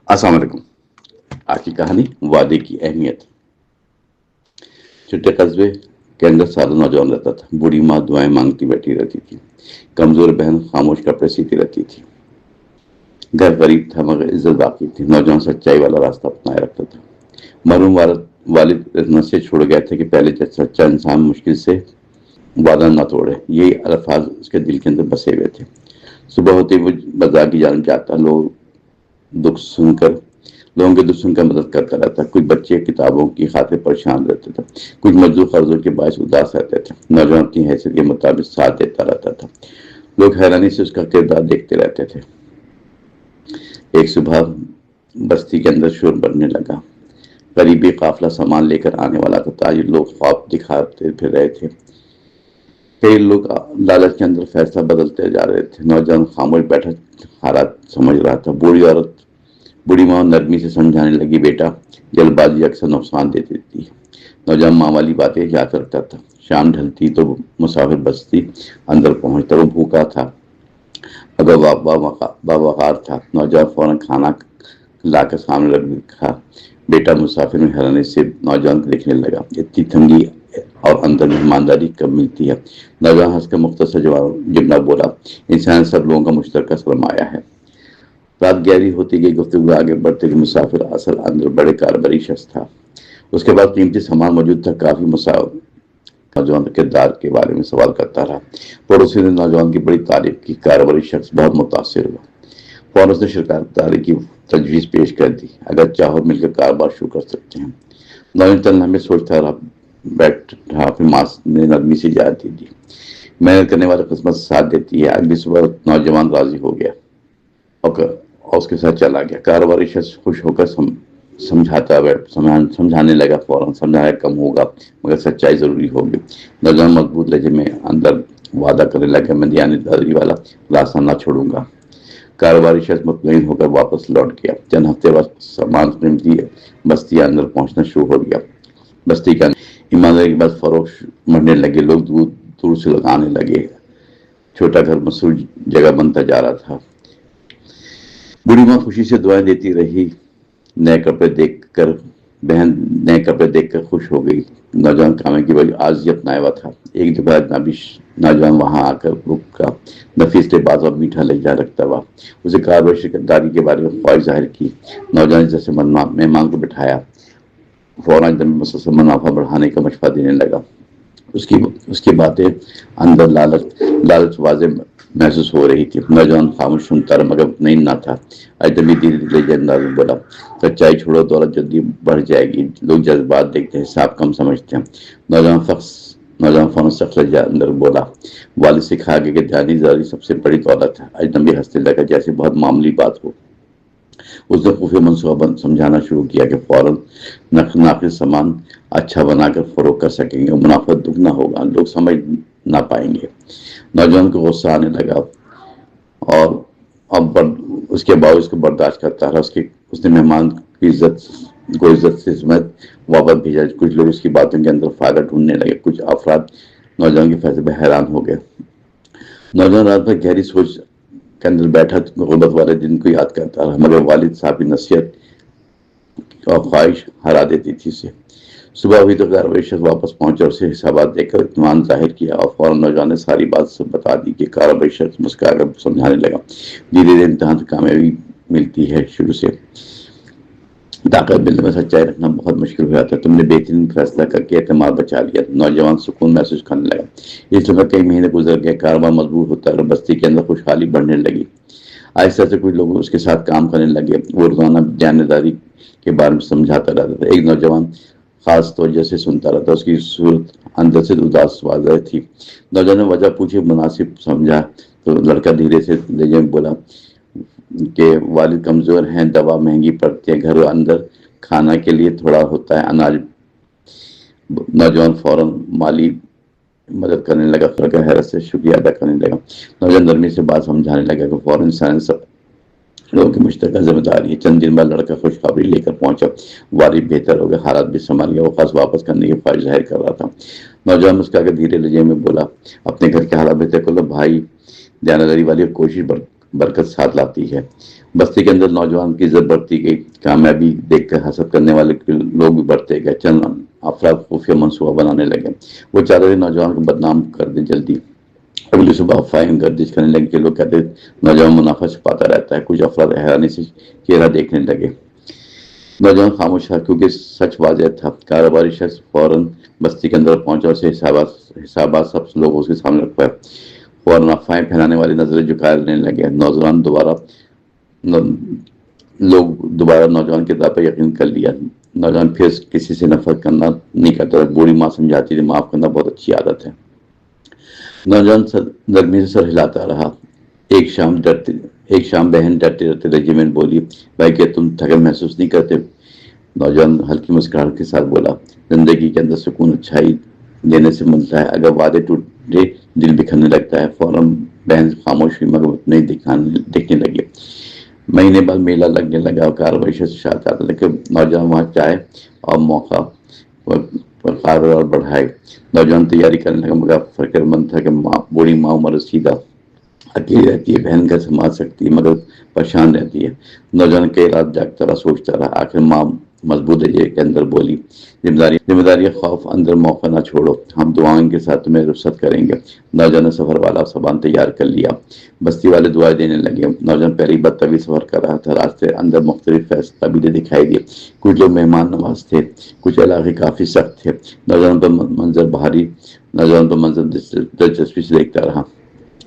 السلام علیکم۔ آج کی کہانی وعدے کی اہمیت۔ چھوٹے قصبے کے اندر سادہ نوجوان رہتا تھا۔ بوڑھی ماں دعائیں مانگتی بیٹھی رہتی تھی، کمزور بہن خاموش کپڑے سیتی رہتی تھی۔ گھر غریب تھا مگر عزت باقی تھی۔ نوجوان سچائی والا راستہ اپنائے رکھتا تھا۔ مرحوم والد نصیحت چھوڑ گئے تھے کہ پہلے سچا انسان مشکل سے وعدہ نہ توڑے۔ یہی الفاظ اس کے دل کے اندر بسے ہوئے تھے۔ صبح ہوتے ہی وہ بازار کی جانب جاتا، لوگوں کے دکھ سن کر مدد کرتا رہتا۔ کچھ بچے کتابوں کی خاطر پریشان رہتے تھے، کچھ مزدور قرضوں کے باعث اداس رہتے تھے۔ نوجوان اپنی حیثیت کے مطابق ساتھ دیتا رہتا تھا۔ لوگ حیرانی سے اس کا کردار دیکھتے رہتے تھے۔ ایک صبح بستی کے اندر شور بڑھنے لگا۔ قریبی قافلہ سامان لے کر آنے والا تھا۔ تاجر لوگ خواب دکھاتے پھر رہے تھے۔ کئی لوگ لالچ کے اندر فیصلہ بدلتے جا رہے تھے۔ نوجوان خاموش بیٹھا حالات سمجھ رہا تھا۔ بوڑھی ماں نرمی سے سمجھانے لگی، بیٹا جلد بازی اکثر نقصان دے دیتی ہے۔ نوجوان ماں والی باتیں یاد رکھتا تھا۔ شام ڈھلتی تو مسافر بستی اندر پہنچتا۔ وہ بھوکا تھا مگر باوقار تھا۔ نوجوان فوراً کھانا لا کر سامنے رکھ دکھا۔ بیٹا مسافر میں حیرانی سے نوجوان کو دیکھنے لگا۔ اتنی تنگی اور اندر مہمانداری کب ملتی ہے؟ نوجوان ہنس کر مختصر جملہ بولا، انسان سب لوگوں کا مشترکہ سرمایہ ہے۔ رات گہری ہوتی گئی، گفتگو آگے بڑھتے گئی۔ مسافر اصل اندر بڑے کاروباری شخص تھا۔ اس کے بعد قیمتی سامان موجود تھا۔ کافی نوجوان کردار کے بارے میں سوال کرتا رہا۔ پڑوسی نے نوجوان کی بڑی تعریف کی۔ کاروباری شخص بہت متاثر ہوا۔ فوراً اس نے شرکت داری کی تجویز پیش کر دی، اگر چاہو مل کر کاروبار شروع کر سکتے ہیں۔ نوجوان چند لمحے سوچتا رہا، بیٹھا، پھر ماں نے نرمی سے اجازت دی۔ محنت کرنے والی قسمت ساتھ دیتی ہے۔ اگلی صبح نوجوان راضی ہو گیا اور اس کے ساتھ چلا گیا۔ کاروباری شخص خوش ہو کر سمجھانے لگا، فوراً سمجھایا کم ہوگا مگر سچائی ضروری ہوگی۔ نوجوان مضبوط لہجے میں اندر وعدہ کرنے لگا، میں دیانتداری والا راستہ نہ چھوڑوں گا۔ کاروباری شخص مطمئن ہو کر واپس لوٹ گیا۔ چند ہفتے بعد سامان قیمتی بستی اندر پہنچنا شروع ہو گیا۔ بستی کا ایمانداری کے بعد فروخت بڑھنے لگے۔ لوگ دور دور سے آنے لگے۔ چھوٹا گھر مسرور جگہ بنتا جا رہا تھا۔ بوڑھی ماں خوشی سے دعائیں دیتی رہی۔ نئے کپڑے دیکھ کر خوش ہو گئی۔ نوجوان کام کی وجہ عاجزی اپنایا ہوا تھا۔ ایک دوپہر نوجوان وہاں آ کر رکا۔ نفیس لباس اور میٹھا لہجہ رکھتا ہوا اسے کاروباری شرکت داری کے بارے میں خواہش ظاہر کی۔ نوجوان جیسے مہمان کو بٹھایا، فوراً مسلسل منافع بڑھانے کا مشورہ دینے لگا۔ اس کی باتیں اندر لالچ واضح محسوس ہو رہی تھی۔ نوجوان خاموش سنتا رہا مگر مطمئن نہ تھا۔ اجنبی دھیرے انداز میں بولا، سچائی چھوڑو، دولت جلدی بڑھ جائے گی، لوگ جذبات دیکھتے ہیں، حساب کم سمجھتے ہیں۔ نوجوان فوراً سخت لہجے اندر بولا، والد سکھا گیا کہ دیانتداری سب سے بڑی دولت ہے۔ اجنبی ہنسنے لگا جیسے بہت معمولی بات ہو۔ اس نے خفیہ منصوبہ سمجھانا شروع کیا کہ فوراً ناقص سامان اچھا بنا کر فروخت کر سکیں گے، منافع دگنا ہوگا، لوگ سمجھ نہ پائیں گے۔ نوجوان کو غصہ آنے لگا اور اب اس کے باوجود اس کو برداشت کرتا رہا۔ اس نے مہمان کی عزت سے سمیت واپس بھیجا۔ کچھ لوگ اس کی باتوں کے اندر فائدہ ڈھونڈنے لگے۔ کچھ افراد نوجوان کے فیصلے پر حیران ہو گئے۔ نوجوان رات بھر گہری سوچ کے اندر بیٹھا، غربت والے دن کو یاد کرتا رہا مگر والد صاحب کی نصیحت اور خواہش ہرا دیتی تھی اسے۔ صبح ہوئی تو کاروباری شخص واپس پہنچا، اسے حسابات دیکھ کر اطمینان ظاہر کیا اور فوراً نوجوان نے ساری بات سے بتا دی کہ کاروباری شخص مسکرا کر سمجھانے لگا، دھیرے امتحان سے کامیابی ملتی ہے، شروع سے طاقت ملنے میں سچائی رکھنا بہت مشکل ہو جاتا ہے۔ تم نے بہترین فیصلہ کر کے اعتماد بچا لیا۔ نوجوان سکون محسوس کرنے لگا۔ اس لمحے کئی مہینے گزر گئے، کاروبار مضبوط ہوتا رہا، بستی کے اندر خوشحالی بڑھنے لگی۔ آہستہ سے کچھ لوگ اس کے ساتھ کام کرنے لگے۔ وہ روزانہ دیانتداری کے بارے میں سمجھاتا رہتا تھا۔ ایک نوجوان خاص توجہ سے سنتا رہتا، اس کی صورت اندر سے اداس واضح تھی۔ نوجوان نے وجہ پوچھی، مناسب سمجھا تو لڑکا دھیرے سے لہجے میں بولا کہ والد کمزور ہیں، دوا مہنگی پڑتی ہے، گھر اندر کھانا کے لیے تھوڑا ہوتا ہے، اناج۔ نوجوان فوراً مالی مدد کرنے لگا، لڑکا حیرت سے شکریہ ادا کرنے لگا۔ نوجوان نرمی سے بات سمجھانے لگا کہ فوراً انسان سب لوگوں کی مشترکہ ذمہ داری ہے۔ چند دن بعد لڑکا خوشخبری لے کر پہنچا، والد بہتر ہو گیا، حالات بھی سنبھل گیا۔ وہ قرض واپس کرنے کی خواہش ظاہر کر رہا تھا۔ نوجوان مسکرا کر دھیرے لہجے میں بولا، اپنے گھر کے حالات بہتر کر لو بھائی، دیانتداری والی کوشش برکت ساتھ لاتی ہے۔ بستی کے اندر نوجوان کی عزت بڑھتی گئی، کامیابی دیکھ کر حسد کرنے والے لوگ بھی بڑھتے گئے، چند افراد خفیہ منصوبہ بنانے لگے، وہ چاہتے تھے نوجوان کو بدنام کر دیں جلدی۔ اگلی صبح افواہیں گردش کرنے لگی کہ لوگ کہتے نوجوان منافع چھپاتا رہتا ہے، کچھ افراد حیرانی سے چہرہ دیکھنے لگے۔ نوجوان خاموش تھا کیونکہ سچ واضح تھا، کاروباری شخص فوراً بستی کے اندر پہنچا، اسے حسابات سب لوگ اس کے سامنے رکھا، فوراً افواہیں پھیلانے والی نظریں جھکا لینے لگے، لوگ دوبارہ نوجوان کے دعوے پر یقین کر لیا۔ نوجوان پھر کسی سے نفرت کرنا نہیں کرتا، بوڑھی ماں سمجھاتی تھی معاف کرنا بہت اچھی عادت ہے۔ نوجوان نرمی سے سر ہلاتا رہا۔ ایک شام بہن ڈرتے ڈرتے ریجیمنٹ بولی، بھائی کیا تم تھکن محسوس نہیں کرتے؟ نوجوان ہلکی مسکراہٹ کے ساتھ بولا، زندگی کے اندر سکون اچھائی دینے سے ملتا ہے، اگر وعدے ٹوٹے دل بکھرنے لگتا ہے۔ فوراً بہن خاموش ہوئی مگر نہیں دیکھنے لگی۔ مہینے بعد میلہ لگنے لگا اور کاروباری شاید آتا تھا کہ نوجوان وہاں چائے اور موقع پر کاروبار بڑھائے۔ نوجوان تیاری کرنے لگا مگر فکر مند تھا کہ بوڑھی ماں عمر رسیدہ اکیلی رہتی ہے، بہن کا سنبھال سکتی ہے مگر پریشان رہتی ہے۔ نوجوان کئی رات جاگتا رہا، سوچتا رہا، آخر ماں مضبوط لہجے کے اندر بولی، ذمہ داری خوف اندر موقع نہ چھوڑو، ہم دعائیں کے ساتھ تمہیں رخصت کریں گے۔ نوجوان نے سفر والا سامان تیار کر لیا، بستی والے دعائیں دینے لگے۔ نوجوان پہلی بار طویل سفر کر رہا تھا، راستے اندر مختلف قبیلے دکھائی دیے، کچھ لوگ مہمان نواز تھے، کچھ علاقے کافی سخت تھے۔ نوجوان پر منظر دلچسپی سے دیکھتا رہا۔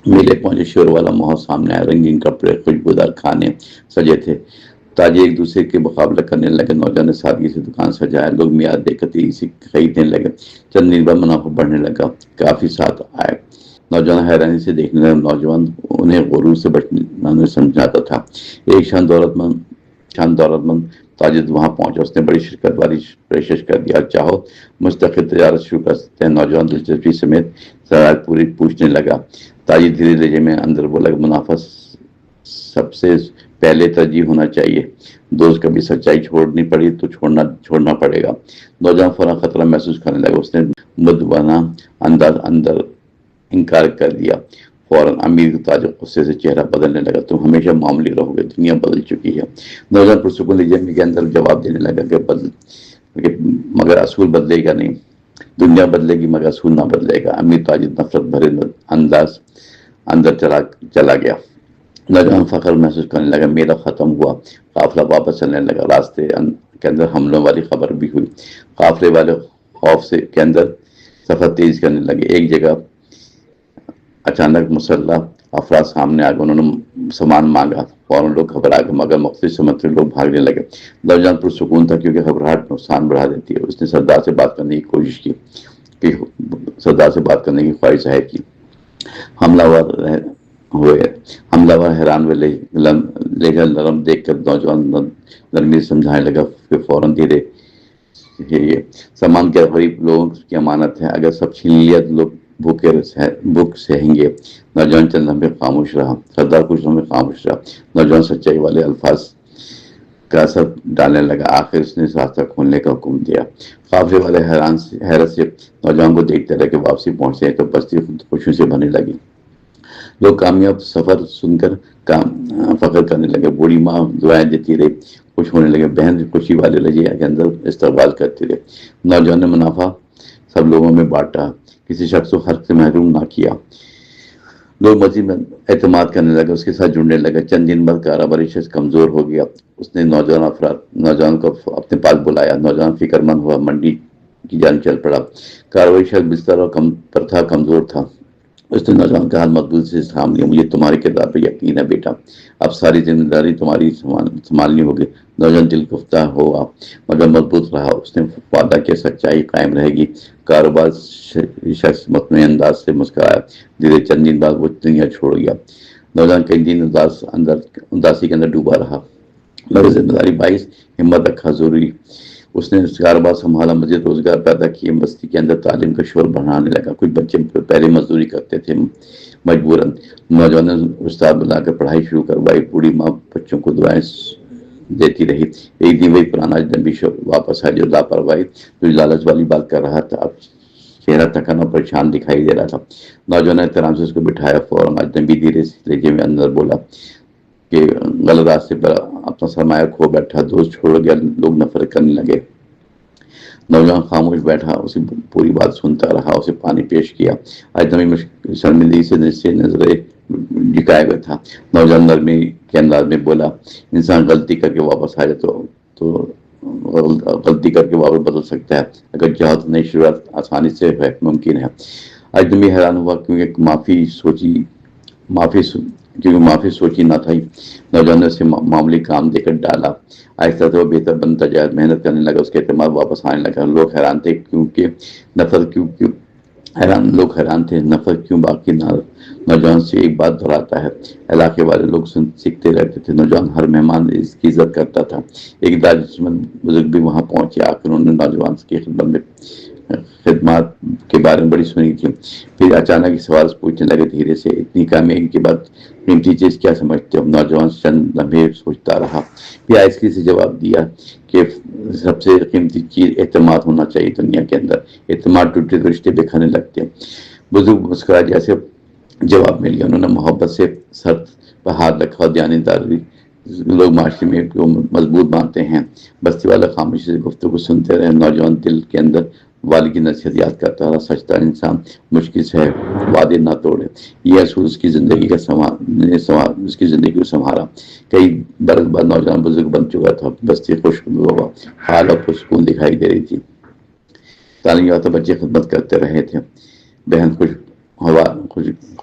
میلے پہنچے، شور والا ماحول سامنے آیا، رنگین کپڑے، خوشبودار کھانے سجے تھے، تاجر ایک دوسرے کے مقابلہ کرنے لگے۔ نوجوان نے سادگی سے دکان سجایا، لوگ معیار دیکھ کر تیزی سے خریدنے لگے، چند دن بعد منافع بڑھنے لگا، کافی ساتھ آئے۔ نوجوان حیرانی سے دیکھنے لگا، نوجوان انہیں غرور سے بچنا سمجھاتا تھا۔ ایک شان دولت مند تاجر وہاں پہنچا، اس نے بڑی شرکت والی پیشکش کر دیا، چاہو مستقل تجارت شروع کر سکتے ہیں۔ نوجوان دلچسپی سمیت شرائط پوری پوچھنے لگا۔ تاجر دھیرے لہجے میں اندر بولا کہ منافع سب سے پہلے ترجیح ہونا چاہیے، دوست کبھی سچائی چھوڑنی پڑی تو چھوڑنا پڑے گا۔ نوجوان فوراً خطرہ محسوس کرنے لگا، اس نے مدبانہ انداز اندر انکار کر دیا۔ فوراً امیر تاجر غصے سے چہرہ بدلنے لگا، تم ہمیشہ معمولی رہو گے، دنیا بدل چکی ہے۔ نوجوان پرسکون لہجے کے اندر جواب دینے لگا کہ مگر اصول بدلے گا نہیں، دنیا بدلے گی مگر اصول نہ بدلے گا۔ امیر تاجر نفرت بھرے انداز اندر چلا گیا۔ نوجوان فخر محسوس کرنے لگا، میلہ ختم ہوا، قافلہ واپس چلنے لگا، راستے کے اندر حملوں والی خبر بھی ہوئی، قافلے والے خوف کے اندر سفر تیز کرنے لگے۔ ایک جگہ اچانک مسلح افراد سامنے آ گئے، انہوں نے سامان مانگا، فوراً لوگ گھبرا گئے مگر مختلف سمت سے لوگ بھاگنے لگے۔ نوجوان پرسکون تھا کیونکہ گھبراہٹ نقصان بڑھا دیتی ہے۔ اس نے سردار سے بات کرنے کی خواہش ظاہر کی۔ حملہ ور حیران ہوئے، لہجہ نرم دیکھ کر نوجوان نرمی سے سمجھانے لگا کہ فوراً دھیرے یہ سامان کے غریب لوگوں کی امانت ہے، اگر سب چھین لیا تو لوگ بھوک سہیں گے۔ نوجوان چند لمحے خاموش رہا، سردار کچھ لمحے خاموش رہا۔ نوجوان سچائی والے الفاظ کا اثر ڈالنے لگا، آخر اس نے راستہ کھولنے کا حکم دیا۔ قافلے والے حیرت سے نوجوان کو دیکھتے رہے کہ واپسی پہنچتے ہیں تو بستی خوشیوں سے بھرنے لگی۔ لوگ کامیاب سفر سن کر فخر کرنے لگے، بوڑھی ماں دعائیں دیتی رہی، خوش ہونے لگے، بہن خوشی والے لہجے کے اندر استقبال کرتے رہے۔ نوجوان نے منافع سب لوگوں میں بانٹا، کسی شخص کو حق سے محروم نہ کیا۔ لوگ مزید اعتماد کرنے لگے، اس کے ساتھ جڑنے لگے۔ چند دن بعد کاروباری شخص کمزور ہو گیا، اس نے نوجوان کو اپنے پاس بلایا۔ نوجوان فکر مند ہوا، منڈی کی جانب چل پڑا۔ کاروباری شخص بستر پر تھا، کمزور تھا، اس نے نوجوان کا ہاتھ مضبوطی سے تھام لیا، مجھے تمہارے کردار پر یقین ہے بیٹا، اب ساری ذمہ داری تمہاری سنبھالنی ہوگی۔ نوجوان دل گفتہ ہوا مگر مضبوط رہا، اس نے وعدہ کیا سچائی قائم رہے گی۔ کاروبار شخص مطمئن انداز سے مسکرایا، دھیرے چند دن بعد وہ دنیا چھوڑ گیا۔ نوجوان کئی دن اداسی کے اندر ڈوبا رہا مگر ذمہ داری باعث ہمت رکھا ضروری، اس نے کاروبار سنبھالا، مزید روزگار پیدا کیے، بستی کے اندر تعلیم کا شور بڑھانے لگا، کچھ بچے پہلے مزدوری کرتے تھے مجبوراً۔ نوجوان نے استاد بنا کر پڑھائی شروع کروائی، بوڑھی ماں بچوں کو دعائیں دیتی رہی۔ ایک دن وہی پرانا اجنبی واپس آیا جو لاپرواہی جو لالچ والی بات کر رہا تھا، اب چہرہ تھکن اور پریشان دکھائی دے رہا تھا۔ نوجوان نے احترام سے اس کو بٹھایا، فوراً اجنبی دھیرے سے لہجے میں اندر بولا، کہ غلط راستے پر اپنا سرمایہ کھو بیٹھا، دوست چھوڑ گیا، لوگ نفرت کرنے لگے۔ نوجوان خاموش بیٹھا، اسے پوری بات سنتا رہا، اسے پانی پیش کیا۔ اجنبی شرمندگی سے نظریں جھکائے ہوئے تھا۔ نوجوان نرمی کے انداز میں بولا، انسان غلطی کر کے واپس آ جائے تو غلطی کر کے واپس بدل سکتا ہے، اگر چاہو تو نئی شروعات آسانی سے ممکن ہے۔ اجنبی حیران ہوا کیونکہ معافی سوچی نہ تھی۔ نوجوان نے اسے معمولی کام دے کر ڈالا۔ آہستہ سے وہ بہتر بنتا جائے، محنت کرنے لگا، اس کا اعتماد واپس آنے لگا۔ لوگ حیران تھے حیران تھے نفرت کیوں باقی نہ۔ نوجوان سے ایک بات دہراتا ہے، علاقے والے لوگ سیکھتے رہتے تھے۔ نوجوان ہر مہمان اس کی عزت کرتا تھا۔ ایک دانشمند بزرگ بھی وہاں پہنچے، آخر انہوں نے نوجوان کی خدمات کے بارے میں بڑی سنی تھی۔ پھر اچانک سوال پوچھنے لگے دھیرے سے، اتنی کامیابی کے بعد قیمتی چیز کیا سمجھتے ہو؟ نوجوان چند لمحے سوچتا رہا، پھر آہستگی سے جواب دیا کہ سب سے قیمتی چیز اعتماد ہونا چاہیے دنیا کے اندر۔ اعتماد ٹوٹے تو رشتے بکھرنے لگتے ہیں۔ بزرگ مسکرا جیسے جواب مل گیا۔ انہوں نے محبت سے سر پر ہاتھ رکھا، دیانتداری لوگ معاشرے میں مضبوط مانتے ہیں۔ بستی والا خاموشی سے گفتگو سنتے رہے۔ نوجوان دل کے اندر والد کی نصیحت یاد کرتا رہا، سچتا انسان مشکل سے وعدے نہ توڑے۔ یہ اصول اس کی زندگی کو سنبھالا۔ کئی برس بعد نوجوان بزرگ بن چکا تھا، بستی خوشگوار حال اور پرسکون دکھائی دے رہی تھی۔ تعلیم یافتہ بچے خدمت کرتے رہے تھے۔ بہن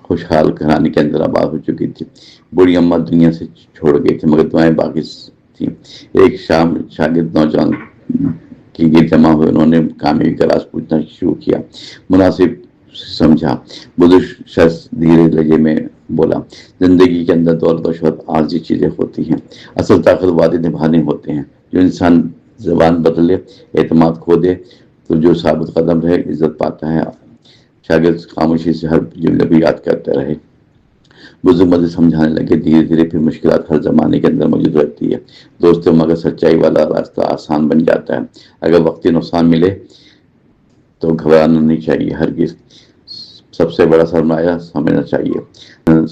خوشحال گھرانے کے اندر آباد ہو چکی تھی۔ بوڑھی اماں دنیا سے چھوڑ گئی تھی، مگر دعائیں باقی تھیں۔ ایک شام شاگرد نوجوان کے گرد جمع ہوئے، انہوں نے کامیابی کا راز پوچھنا شروع کیا۔ مناسب سمجھا۔ بزرگ شخص دھیرے لہجے میں بولا، زندگی کے اندر دولت و شہرت عارضی چیزیں ہوتی ہیں، اصل طاقت وعدے نبھانے ہوتے ہیں۔ جو انسان زبان بدلے، اعتماد کھو دے، تو جو ثابت قدم رہے عزت پاتا ہے۔ شاگرد خاموشی سے ہر جملے کو یاد کرتے رہے۔ بزرگ مزید سمجھانے لگے، دھیرے دھیرے پھر مشکلات ہر زمانے کے اندر موجود رہتی ہے دوستوں، مگر سچائی والا راستہ آسان بن جاتا ہے۔ اگر وقتی نقصان ملے تو گھبرانا نہیں چاہیے، ہرگز۔ سب سے بڑا سرمایہ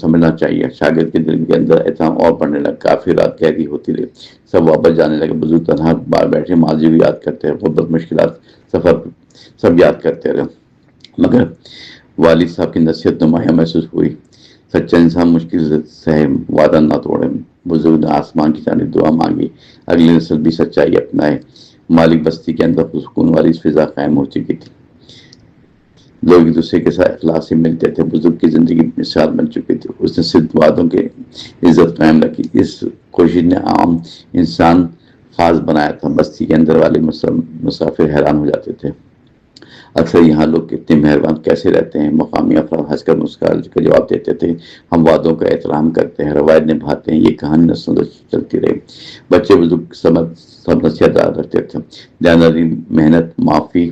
سمجھنا چاہیے۔ شاگرد کے دل کے اندر احترام اور بڑھنے لگا۔ کافی رات گہری ہوتی رہی، سب واپس جانے لگے۔ بزرگ تنہا بار بیٹھے، ماضی کو یاد کرتے رہے، غربت، مشکلات، سفر سب یاد کرتے رہے، مگر والد صاحب کی نصیحت نمایاں محسوس ہوئی۔ سچا انسان مشکل سے سہے، وعدہ نہ توڑے۔ بزرگ نے آسمان کی جانب دعا مانگی، اگلی نسل بھی سچائی اپنائے۔ مالک بستی کے اندر سکون والی فضا قائم ہو چکی تھی، لوگ ایک دوسرے کے ساتھ اخلاص سے ملتے تھے۔ بزرگ کی زندگی مثال بن چکی تھی، اس نے صرف وعدوں کی عزت قائم رکھی۔ اس کوشش نے عام انسان خاص بنایا تھا۔ بستی کے اندر والے مسافر حیران ہو جاتے تھے، اکثر یہاں لوگ کتنے مہربان کیسے رہتے ہیں؟ مقامی افراد ہنس کر مسکرا کر جواب دیتے تھے، ہم وعدوں کا احترام کرتے ہیں، روایت نبھاتے ہیں۔ یہ کہانی نسلوں سے چلتی رہی۔ بچے بزرگ سب نصیحت دار رکھتے تھے، دیانتداری، محنت، معافی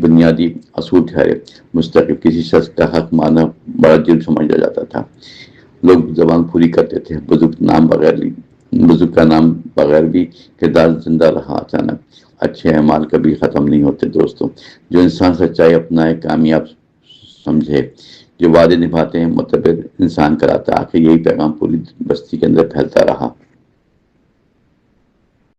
بنیادی اصول ٹھہرے۔ مستقل کسی شخص کا حق ماننا بڑا جرم سمجھا جاتا تھا، لوگ زبان پوری کرتے تھے۔ بزرگ کا نام بغیر بھی کردار زندہ رہا۔ اچانک اچھے اعمال کبھی ختم نہیں ہوتے دوستوں۔ جو انسان سچائی اپنائے، کامیاب سمجھے، جو وعدے نبھاتے ہیں، متبر انسان کراتا ہے۔ آخر یہی پیغام پوری بستی کے اندر پھیلتا رہا۔